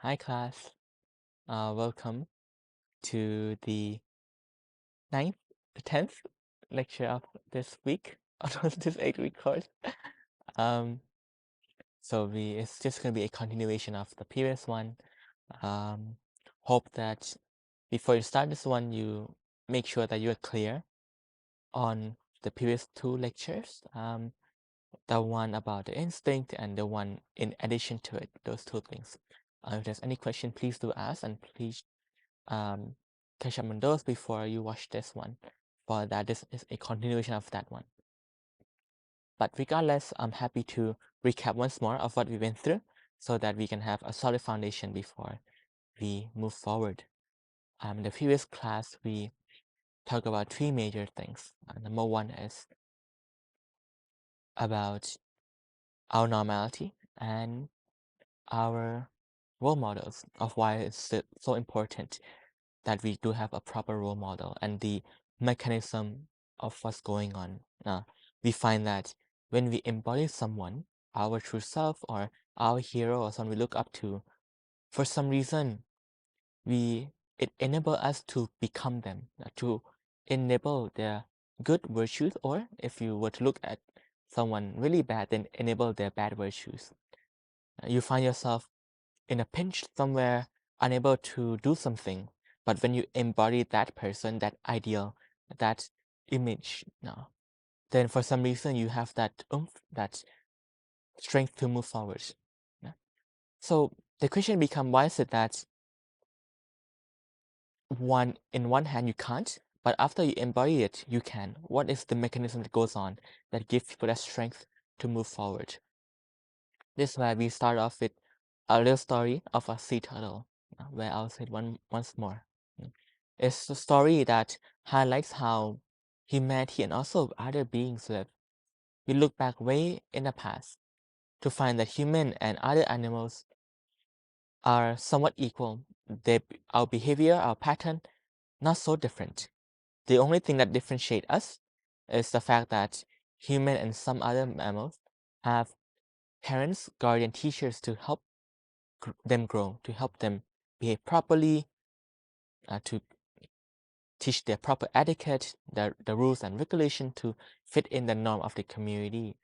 Hi class, welcome to the 10th lecture of this week, of this 8-week course. Um, it's just going to be a continuation of the previous one. Um, Hope that before you start this one, you make sure that you are clear on the previous two lectures. The one about the instinct and the one in addition to it, those two things. If there's any question, please do ask, and please um, catch up on those before you watch this one. For that, this is a continuation of that one. But regardless, I'm happy to recap once more of what we went through so that we can have a solid foundation before we move forward. In the previous class, we talked about three major things. Number one is about our normality and our role models, of why it's so important that we do have a proper role model and the mechanism of what's going on. We find that when we embody someone, our true self or our hero or someone we look up to, for some reason, it enables us to become them, to enable their good virtues, or if you were to look at someone really bad, then enable their bad virtues. You find yourself in a pinch somewhere, unable to do something. But when you embody that person, that ideal, that image, then for some reason you have that oomph, that strength to move forward. Yeah. So the question becomes, why is it that in one hand you can't, but after you embody it, you can? What is the mechanism that goes on that gives people that strength to move forward? This is why we start off with a little story of a sea turtle, where I'll say it once more. It's a story that highlights how humanity and also other beings live. We look back way in the past to find that human and other animals are somewhat equal. Our behavior, our pattern, not so different. The only thing that differentiates us is the fact that human and some other mammals have parents, guardian, teachers to help them grow, to help them behave properly, to teach their proper etiquette, the rules and regulation to fit in the norm of the community.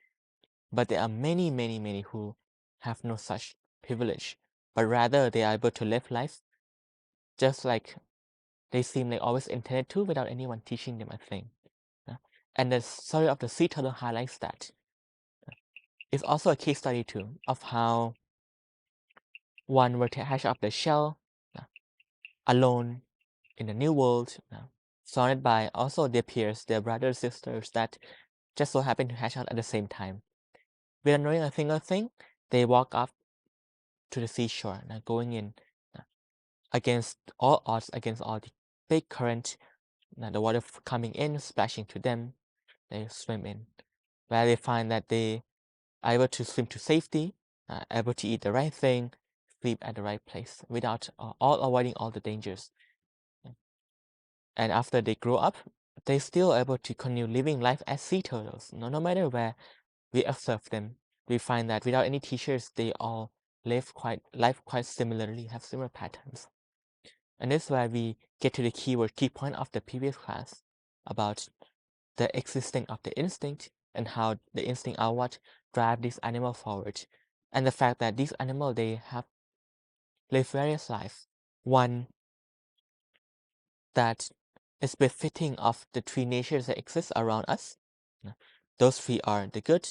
But there are many, many, many who have no such privilege, but rather they are able to live life just like they seem like always intended to without anyone teaching them a thing. And the story of the sea turtle highlights that. It's also a case study too of how one were to hatch up the shell alone in the new world, surrounded by also their peers, their brothers, sisters that just so happen to hatch out at the same time. Without knowing a single thing, they walk up to the seashore, going in against all odds, against all the big current, the water coming in, splashing to them. They swim in, where they find that they are able to swim to safety, able to eat the right thing, sleep at the right place, without all avoiding all the dangers. And after they grow up, they still able to continue living life as sea turtles. No matter where we observe them, we find that without any teachers, they all life quite similarly, have similar patterns. And this is where we get to the key point of the previous class about the existing of the instinct and how the instinct are what drive this animal forward. And the fact that these animals, they have lived various lives. One that is befitting of the three natures that exist around us. Those three are the good,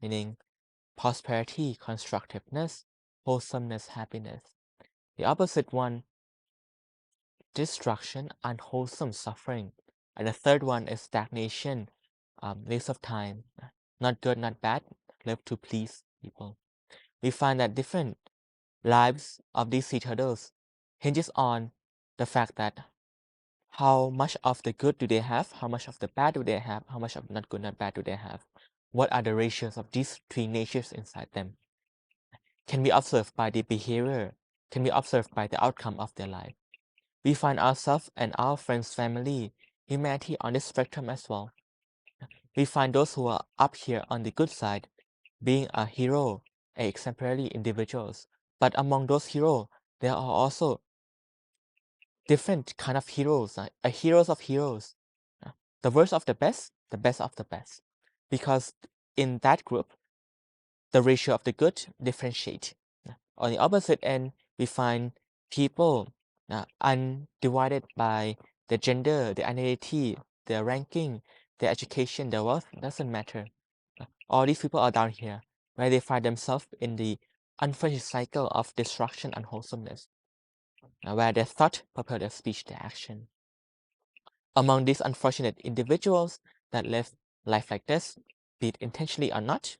meaning prosperity, constructiveness, wholesomeness, happiness. The opposite one, destruction, unwholesome suffering. And the third one is stagnation, waste of time, not good, not bad, live to please people. We find that different lives of these sea turtles hinges on the fact that how much of the good do they have, how much of the bad do they have, how much of not good, not bad do they have, what are the ratios of these three natures inside them, can be observed by the behavior, can be observed by the outcome of their life. We find ourselves and our friends, family, humanity on this spectrum as well. We find those who are up here on the good side being a hero, a exemplary individuals. But among those heroes, there are also different kind of heroes, heroes of heroes, the worst of the best of the best, because in that group, the ratio of the good differentiate. On the opposite end, we find people undivided by their gender, their identity, their ranking, their education, their wealth, doesn't matter. All these people are down here, where they find themselves in the unfinished cycle of destruction and wholesomeness, where their thought propel their speech, their action. Among these unfortunate individuals that live life like this, be it intentionally or not,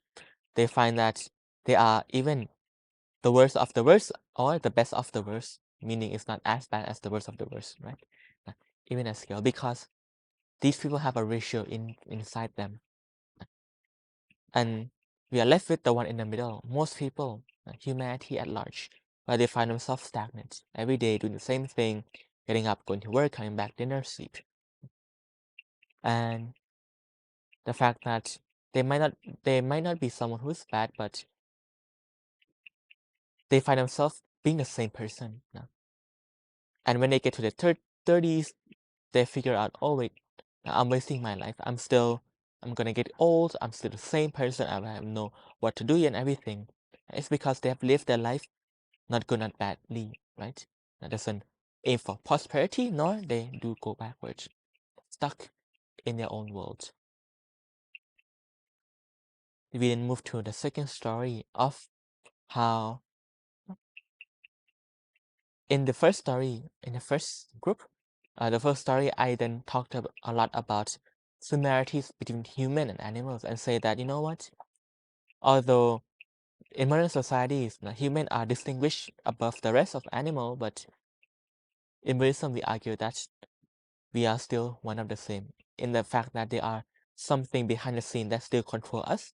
they find that they are even the worst of the worst or the best of the worst, meaning it's not as bad as the worst of the worst, right? Even a scale, because these people have a ratio inside them. And we are left with the one in the middle. Most people, humanity at large, where they find themselves stagnant every day doing the same thing, getting up, going to work, coming back, dinner, sleep. And the fact that they might not be someone who's bad, but they find themselves being the same person. And when they get to their 30s, they figure out, oh wait, I'm wasting my life. I'm gonna get old. I'm still the same person. I have no what to do and everything. It's because they have lived their life not good, not badly, right? That doesn't aim for prosperity, nor they do go backwards, stuck in their own world. We then move to the second story of how in the first story, in the first group, the first story, I then talked a lot about similarities between human and animals and say that, you know what? Although in modern societies, humans are distinguished above the rest of animal, but in Buddhism, we argue that we are still one of the same in the fact that there are something behind the scene that still control us,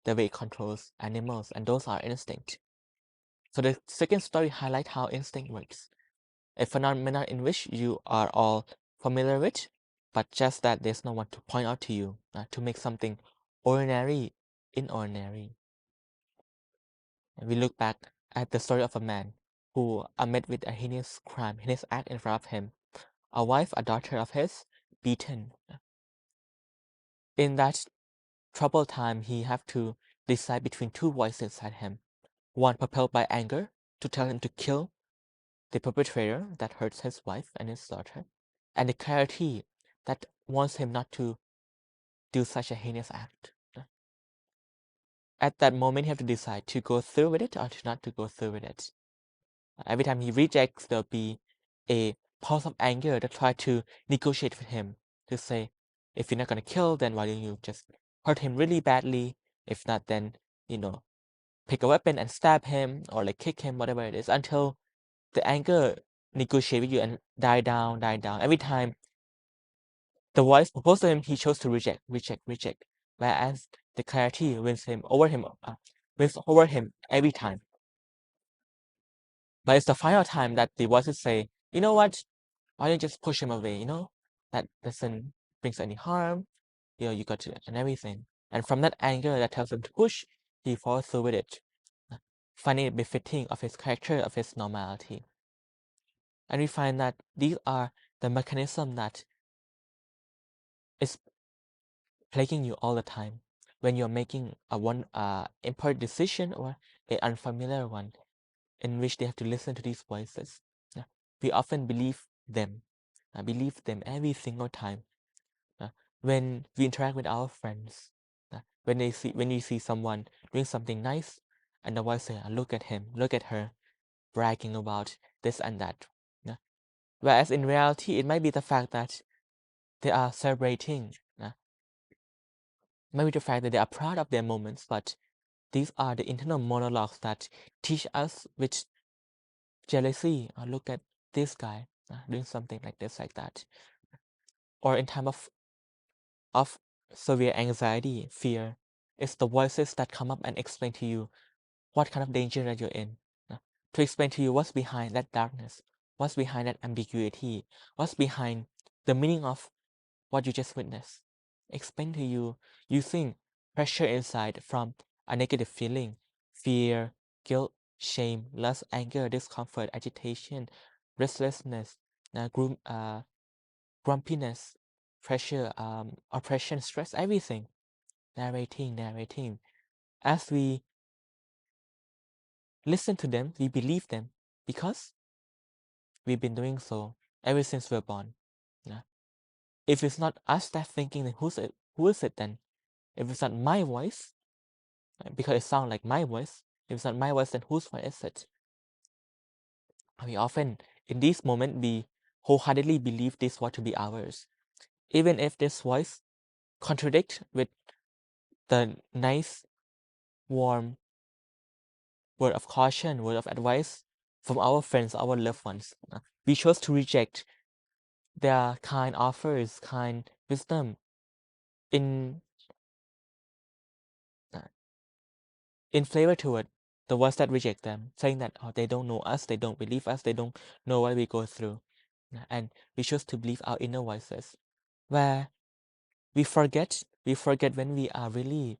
the way it controls animals, and those are instinct. So the second story highlight how instinct works. A phenomenon in which you are all familiar with, but just that there's no one to point out to you, to make something ordinary inordinary. And we look back at the story of a man who, met with a heinous crime, heinous act in front of him, a wife, a daughter of his, beaten. In that troubled time, he have to decide between two voices inside him, one propelled by anger to tell him to kill the perpetrator that hurts his wife and his daughter, and the clarity that wants him not to do such a heinous act. At that moment, you have to decide to go through with it or to not to go through with it. Every time he rejects, there'll be a pulse of anger that try to negotiate with him to say, if you're not gonna kill, then why don't you just hurt him really badly? If not, then pick a weapon and stab him or like kick him, whatever it is, until the anger negotiate with you and die down, die down. Every time the voice proposed to him, he chose to reject, reject, reject. Whereas the clarity wins over him every time. But it's the final time that the voices say, you know what? Why don't you just push him away? That doesn't brings any harm. You got to and everything. And from that anger that tells him to push, he follows through with it, finding it befitting of his character, of his normality. And we find that these are the mechanism that is plaguing you all the time when you're making a one important decision or an unfamiliar one in which they have to listen to these voices. We often believe them. I believe them every single time. When we interact with our friends, when you see someone doing something nice, and the voice say, "Look at him, look at her," bragging about this and that. Whereas in reality, it might be the fact that they are celebrating. Maybe the fact that they are proud of their moments, but these are the internal monologues that teach us with jealousy. Look at this guy doing something like this, like that. Or in time of severe anxiety, fear, it's the voices that come up and explain to you what kind of danger that you're in. To explain to you what's behind that darkness, what's behind that ambiguity, what's behind the meaning of what you just witnessed. Explain to you using pressure inside from a negative feeling, fear, guilt, shame, lust, anger, discomfort, agitation, restlessness, grumpiness, pressure, oppression, stress, everything. Narrating. As we listen to them, we believe them because we've been doing so ever since we're born. Yeah. If it's not us that thinking, then who's it? Who is it then? If it's not my voice, right, because it sounds like my voice. If it's not my voice, then whose voice is it? We often, in this moment, we wholeheartedly believe this voice to be ours, even if this voice contradicts with the nice, warm word of caution, word of advice from our friends, our loved ones. We chose to reject their kind offers, kind wisdom in uh, in flavor to it. The ones that reject them, saying that oh, they don't know us, they don't believe us, they don't know what we go through. And we choose to believe our inner voices, where we forget when we are really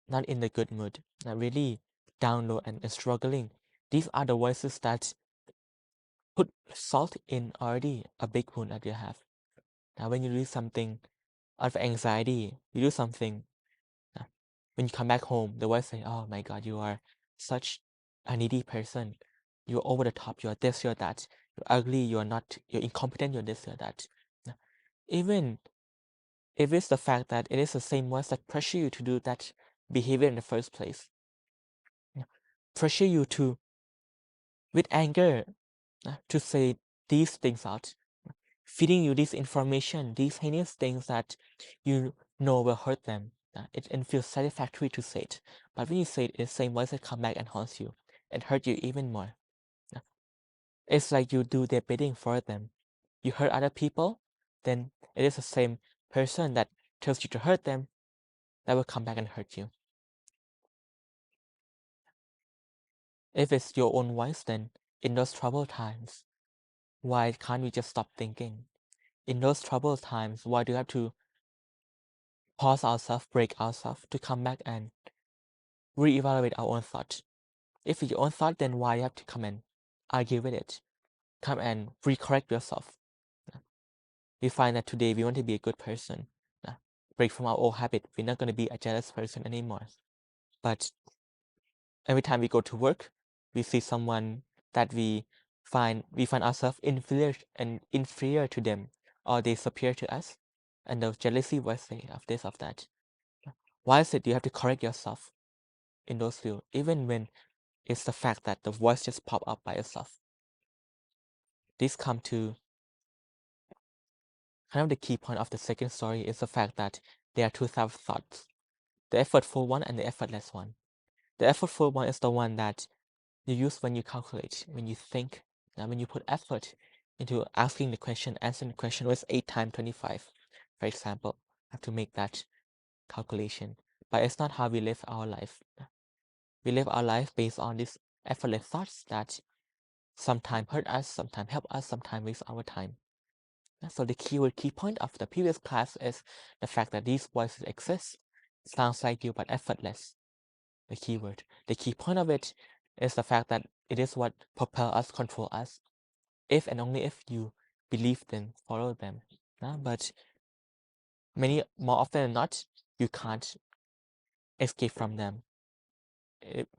not in the good mood, not really down low and struggling. These are the voices that put salt in already a big wound that you have. Now, when you do something out of anxiety, you do something. uh, When you come back home, the voice say, "Oh my God, you are such a needy person. You're over the top. You're this. You're that. You're ugly. You're not. You're incompetent. You're this. You're that." Even if it's the fact that it is the same voice that pressure you to do that behavior in the first place, pressure you to, with anger, to say these things out, feeding you this information, these heinous things that you know will hurt them. It feels satisfactory to say it. But when you say it, the same voice that come back and haunts you and hurt you even more. It's like you do their bidding for them. You hurt other people, then it is the same person that tells you to hurt them that will come back and hurt you. If it's your own voice, then in those troubled times, why can't we just stop thinking? In those troubled times, why do you have to pause ourselves, break ourselves to come back and reevaluate our own thought? If it's your own thought, then why you have to come and argue with it? Come and recorrect yourself. We find that today we want to be a good person. Break from our old habit. We're not going to be a jealous person anymore. But every time we go to work, we see someone that we find ourselves inferior to them, or they superior to us, and the jealousy was say of this of that. Why is it you have to correct yourself in those fields, even when it's the fact that the voice just pop up by itself? This come to kind of the key point of the second story is the fact that there are two types of thoughts: the effortful one and the effortless one. The effortful one is the one that you use when you calculate, when you think, and when you put effort into asking the question, answering the question. Was 8 times 25, for example. I have to make that calculation. But it's not how we live our life. We live our life based on these effortless thoughts that sometimes hurt us, sometimes help us, sometimes waste our time. So the key point of the previous class is the fact that these voices exist. Sounds like you, but effortless. The keyword. The key point of it is the fact that it is what propel us, control us, if and only if you believe them, follow them. But more often than not, you can't escape from them.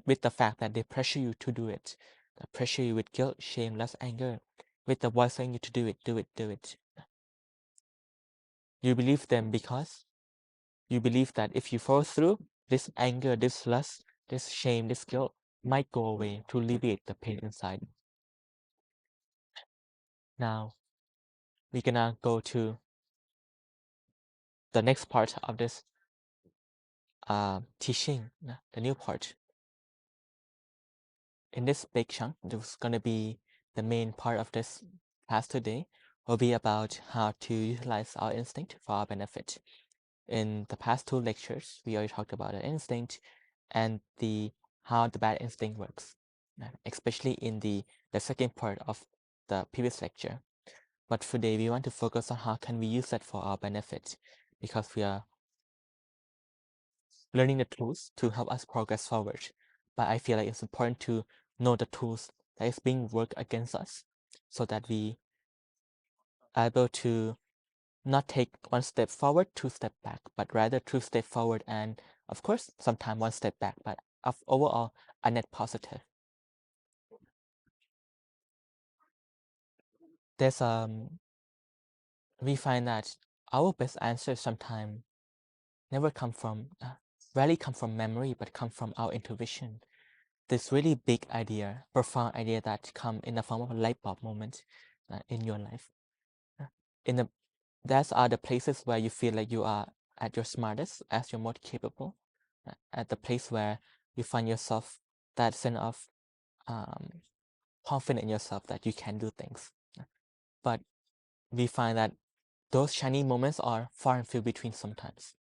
With the fact that they pressure you to do it, they pressure you with guilt, shame, lust, anger, with the voice saying you to do it, do it, do it. You believe them because you believe that if you follow through, this anger, this lust, this shame, this guilt might go away to alleviate the pain inside. Now, we're gonna go to the next part of this teaching, the new part. In this big chunk, this is gonna be the main part of this class today, will be about how to utilize our instinct for our benefit. In the past two lectures, we already talked about the instinct and how the bad instinct works, especially in the second part of the previous lecture. But today we want to focus on how can we use that for our benefit, because we are learning the tools to help us progress forward. But I feel like it's important to know the tools that is being worked against us, so that we are able to not take one step forward, two step back, but rather two step forward and, of course, sometimes one step back, but overall a net positive. There's we find that our best answers sometimes never come from, rarely come from memory, but come from our intuition. This really big idea, profound idea that come in the form of a light bulb moment in your life. In the Those are the places where you feel like you are at your smartest, as you're most capable, at the place where you find yourself that sense of confident in yourself that you can do things. But we find that those shiny moments are far and few between sometimes.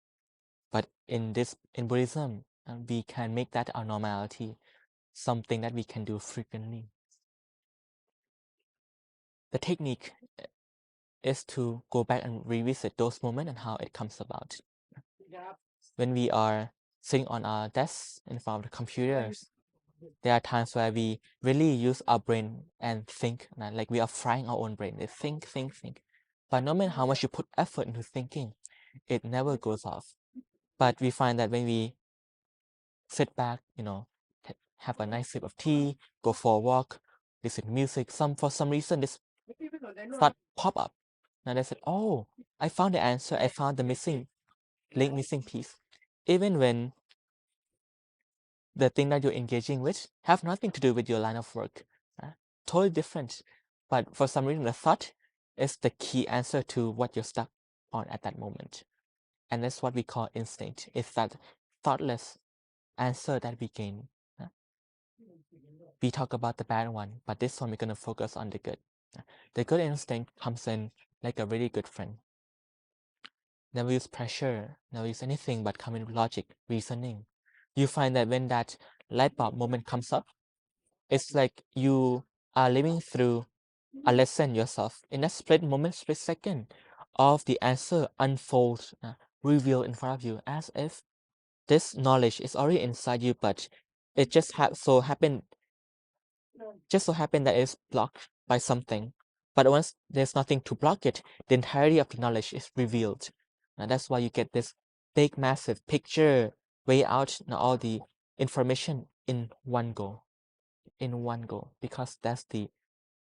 But in Buddhism, we can make that our normality, something that we can do frequently. The technique is to go back and revisit those moments and how it comes about. When we are sitting on our desks in front of the computers, there are times where we really use our brain and think, like we are frying our own brain. They think, think, think. But no matter how much you put effort into thinking, it never goes off. But we find that when we sit back, have a nice sip of tea, go for a walk, listen to music, for some reason this thought pop up. And I said, oh, I found the answer. I found the missing link, missing piece. Even when the thing that you're engaging with have nothing to do with your line of work, totally different. But for some reason, the thought is the key answer to what you're stuck on at that moment. And that's what we call instinct. It's that thoughtless answer that we gain. We talk about the bad one, but this one we're going to focus on the good. The good instinct comes in like a really good friend. Never use pressure, never use anything but come in with logic, reasoning. You find that when that light bulb moment comes up, it's like you are living through a lesson yourself. In that split moment, split second, of the answer unfolds, revealed in front of you, as if this knowledge is already inside you, but it just so happened that it's blocked by something. But once there's nothing to block it, the entirety of the knowledge is revealed. And that's why you get this big, massive picture, way out all the information in one go. Because that's the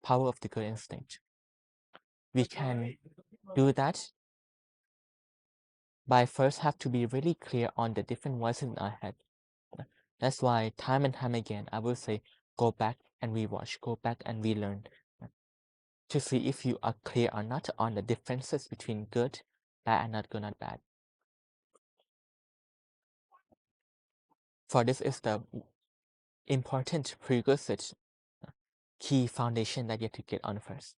power of the good instinct. We can do that by first have to be really clear on the different voices in our head. That's why time and time again, I will say, go back and rewatch, go back and relearn, to see if you are clear or not on the differences between good, bad, and not good, not bad. For this is the important prerequisite, key foundation that you have to get on first.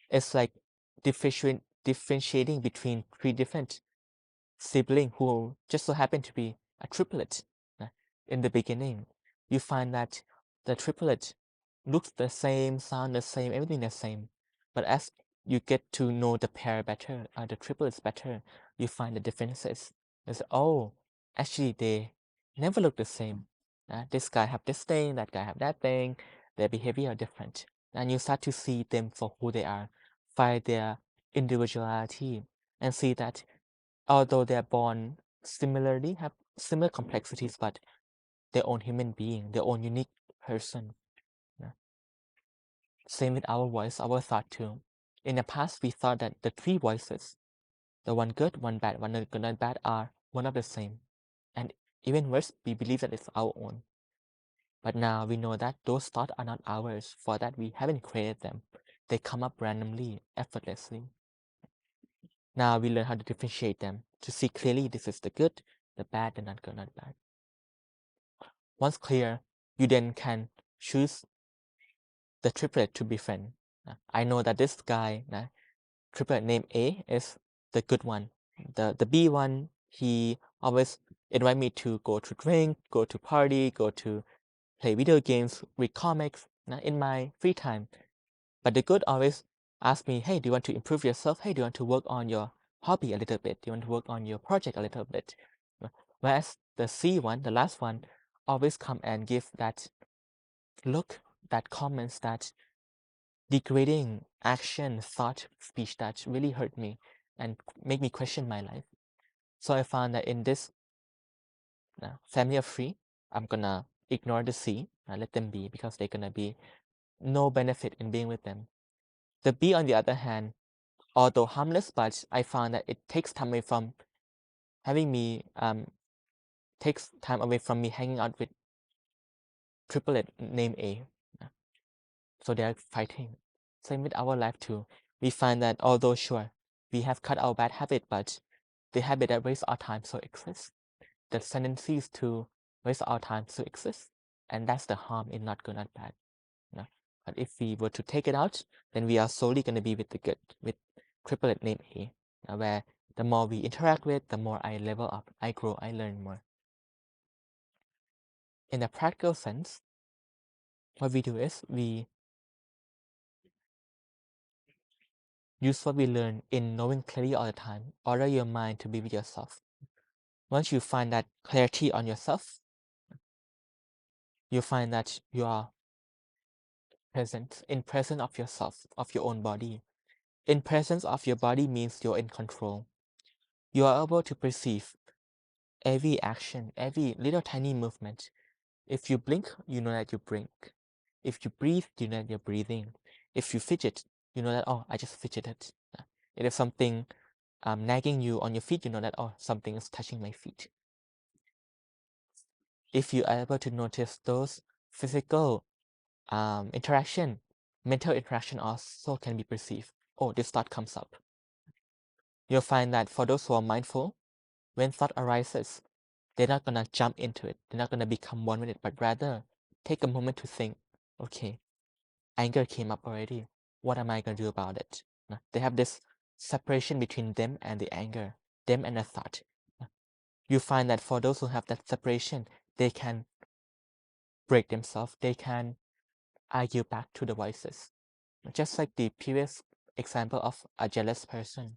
It's like differentiating between three different siblings who just so happen to be a triplet. In the beginning, you find that the triplet looks the same, sound the same, everything the same. But as you get to know the pair better, the triplets better, you find the differences. It's, oh, actually they never look the same. This guy have this thing, that guy have that thing. Their behavior are different. And you start to see them for who they are, find their individuality, and see that although they're born similarly, have similar complexities, but their own human being, their own unique person. Same with our voice, our thought too. In the past, we thought that the three voices, the one good, one bad, one not good, not bad, are one of the same. And even worse, we believe that it's our own. But now we know that those thoughts are not ours, for that we haven't created them. They come up randomly, effortlessly. Now we learn how to differentiate them, to see clearly this is the good, the bad, the not good, not bad. Once clear, you then can choose the triplet to befriend. I know that this guy, triplet named A, is the good one. The B one, he always invite me to go to drink, go to party, go to play video games, read comics in my free time. But the good always ask me, hey, do you want to improve yourself? Hey, do you want to work on your hobby a little bit? Do you want to work on your project a little bit? Whereas the C one, the last one, always come and give that look, that comments, that degrading action, thought, speech that really hurt me and make me question my life. So I found that in this family of three, I'm gonna ignore the C, let them be, because they're gonna be no benefit in being with them. The B, on the other hand, although harmless, but I found that it takes time away from having me, takes time away from me hanging out with triplet named A. So they're fighting. Same with our life too. We find that although sure, we have cut our bad habit, but the habit that wastes our time still exists. The tendencies to waste our time still exist. And that's the harm in not good, not bad. But if we were to take it out, then we are solely going to be with the good, with triplet named A, where the more we interact with, the more I level up, I grow, I learn more. In a practical sense, what we do is we use what we learn in knowing clearly all the time. Order your mind to be with yourself. Once you find that clarity on yourself, you find that you are present, in presence of yourself, of your own body. In presence of your body means you're in control. You are able to perceive every action, every little tiny movement. If you blink, you know that you blink. If you breathe, you know that you're breathing. If you fidget, you know that, oh, I just fidgeted. If there's something nagging you on your feet, you know that, oh, something is touching my feet. If you are able to notice those physical interaction, mental interaction also can be perceived. Oh, this thought comes up. You'll find that for those who are mindful, when thought arises, they're not gonna jump into it. They're not gonna become one with it, but rather take a moment to think, okay, anger came up already. What am I gonna do about it? They have this separation between them and the anger, them and the thought. You find that for those who have that separation, they can break themselves. They can argue back to the voices. Just like the previous example of a jealous person.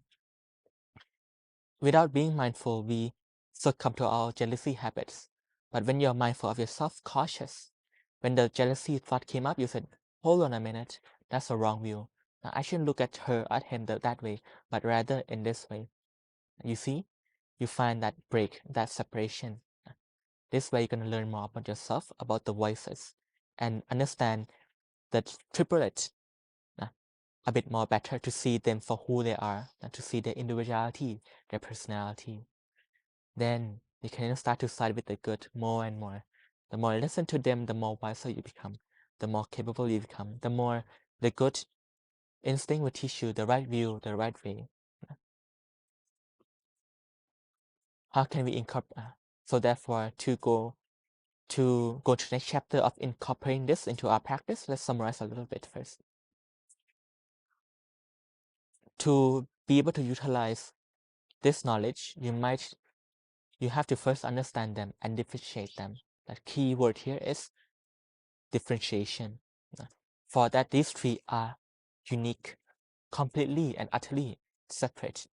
Without being mindful, we succumb to our jealousy habits. But when you're mindful of yourself, cautious, when the jealousy thought came up, you said, hold on a minute, that's a wrong view. Now, I shouldn't look at her, at him that way, but rather in this way. You see, you find that break, that separation. This way, you're going to learn more about yourself, about the voices, and understand that triplet a bit more better, to see them for who they are, and to see their individuality, their personality. Then you can start to side with the good more and more. The more you listen to them, the more wiser you become, the more capable you become, the more the good instinct will teach you the right view, the right way. How can we incorporate? So therefore, to go to the next chapter of incorporating this into our practice, let's summarize a little bit first. To be able to utilize this knowledge, you have to first understand them and differentiate them. The key word here is differentiation. For that, these three are unique, completely and utterly separate.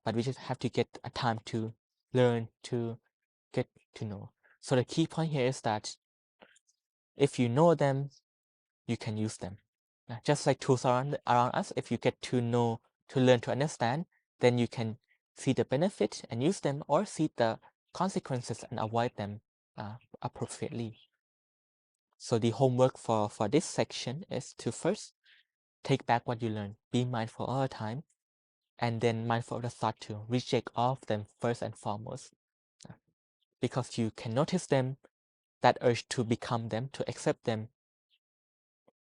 But we just have to get a time to learn, to get to know. So the key point here is that if you know them, you can use them. Just like tools around us, if you get to know, to learn, to understand, then you can see the benefit and use them, or see the consequences and avoid them appropriately. So the homework for this section is to first take back what you learned, be mindful all the time, and then mindful of the thought to reject all of them first and foremost. Because you can notice them, that urge to become them, to accept them,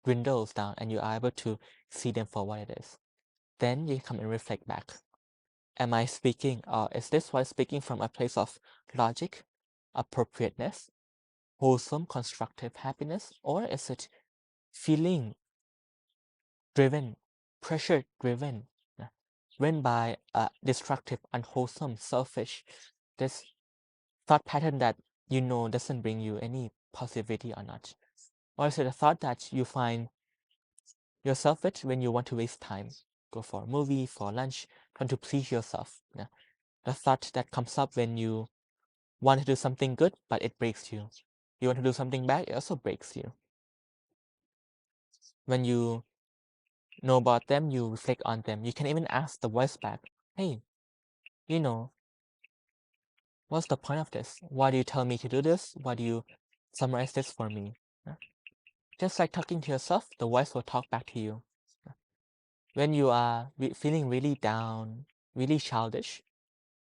dwindles down, and you are able to see them for what it is. Then you come and reflect back. Am I speaking, or is this one speaking from a place of logic, appropriateness, wholesome, constructive happiness, or is it feeling driven, pressure driven, run by a destructive, unwholesome, selfish, this thought pattern that you know doesn't bring you any positivity or not? Or is it a thought that you find yourself with when you want to waste time, go for a movie, for lunch, trying to please yourself? The thought that comes up when you want to do something good, but it breaks you. You want to do something bad, it also breaks you. When you know about them, you reflect on them. You can even ask the voice back, hey, you know, what's the point of this? Why do you tell me to do this? Why do you summarize this for me? Just like talking to yourself, the voice will talk back to you. When you are feeling really down, really childish,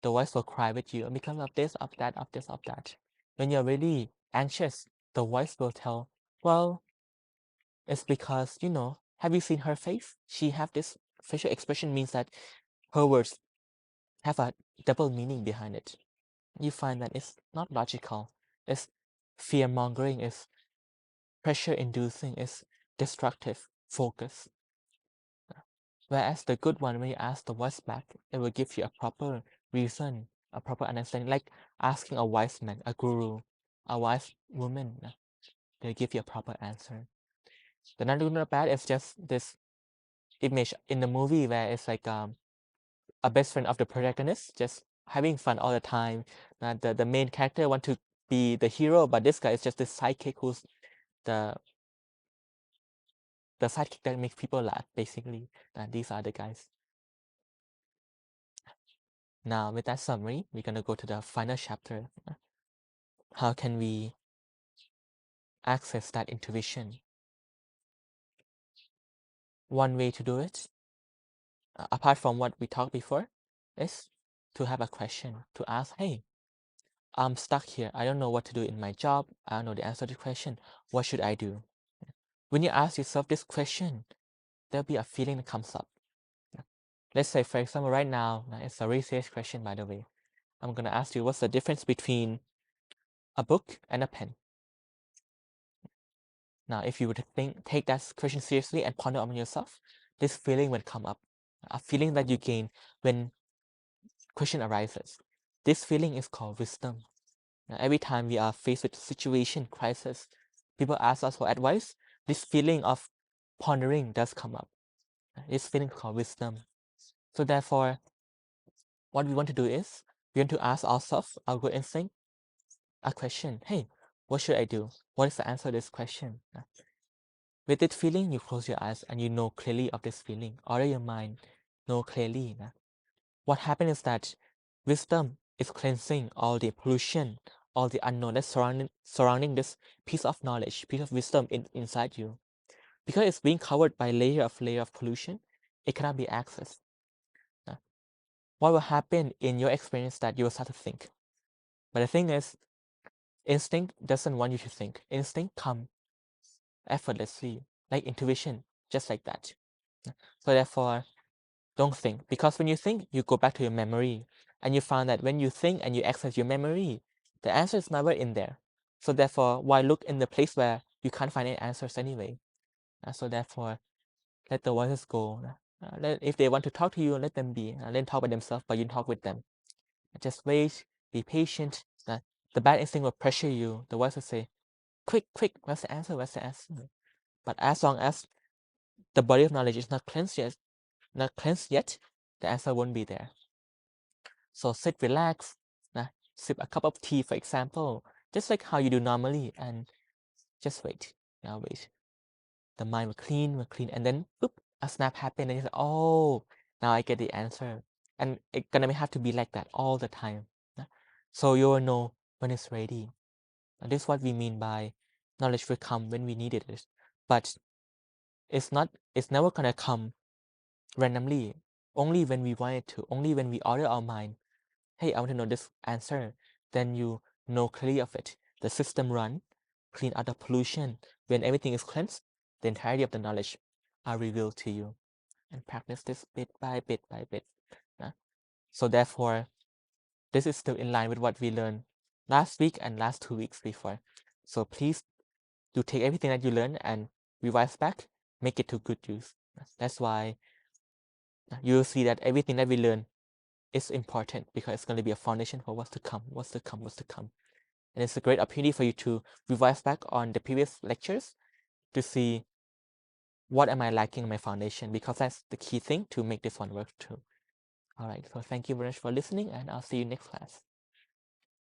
the voice will cry with you because of this, of that, of this, of that. When you're really anxious, the voice will tell, well, it's because, have you seen her face? She have this facial expression means that her words have a double meaning behind it. You find that it's not logical. It's fear-mongering, it's pressure-inducing, it's destructive focus. Whereas the good one, when you ask the voice back, it will give you a proper reason, a proper understanding, like asking a wise man, a guru, a wise woman. They'll give you a proper answer. The not good, not bad is just this image in the movie where it's like a best friend of the protagonist, just having fun all the time. The main character want to be the hero, but this guy is just this sidekick who's the sidekick that makes people laugh, basically. These are the guys. Now, with that summary, we're gonna go to the final chapter. How can we access that intuition? One way to do it, apart from what we talked before, is to have a question to ask, hey, I'm stuck here. I don't know what to do in my job. I don't know the answer to the question. What should I do? When you ask yourself this question, there'll be a feeling that comes up. Let's say, for example, right now, it's a very serious question, by the way. I'm going to ask you, what's the difference between a book and a pen? Now, if you were to take that question seriously and ponder on yourself, this feeling will come up. A feeling that you gain when question arises. This feeling is called wisdom. Now, every time we are faced with situation, crisis, people ask us for advice, this feeling of pondering does come up. This feeling is called wisdom. So therefore, what we want to do is, we want to ask ourselves, our good instinct, a question. Hey, what should I do? What is the answer to this question? With this feeling, you close your eyes and you know clearly of this feeling. Order your mind, know clearly. What happens is that wisdom is cleansing all the pollution, all the unknown that's surrounding this piece of knowledge, piece of wisdom inside you. Because it's being covered by layer of pollution, it cannot be accessed. What will happen in your experience that you will start to think? But the thing is, instinct doesn't want you to think. Instinct comes effortlessly, like intuition, just like that. So therefore, don't think. Because when you think, you go back to your memory. And you find that when you think and you access your memory, the answer is never in there. So therefore, why look in the place where you can't find any answers anyway? So therefore, let the voices go. If they want to talk to you, let them be. Let them talk by themselves, but you talk with them. Just wait, be patient. The bad instinct will pressure you. The voice will say, quick, quick, what's the answer? What's the answer? But as long as the body of knowledge is not cleansed yet, the answer won't be there. So sit, relax, sip a cup of tea, for example, just like how you do normally, and just wait. Now wait. The mind will clean, and then boop, a snap happened, and you say, oh, now I get the answer. And it's gonna have to be like that all the time. So you will know when it's ready. And this is what we mean by knowledge will come when we needed it. But it's never gonna come randomly, only when we want it to, only when we order our mind, hey, I want to know this answer, then you know clearly of it. The system run, clean out the pollution. When everything is cleansed, the entirety of the knowledge are revealed to you. And practice this bit by bit by bit. So therefore, this is still in line with what we learned last week and last 2 weeks before. So please do take everything that you learn and revise back, make it to good use. That's why you'll see that everything that we learn is important because it's going to be a foundation for what's to come. And it's a great opportunity for you to revise back on the previous lectures to see what am I lacking in my foundation, because that's the key thing to make this one work too. All right, so thank you very much for listening, and I'll see you next class.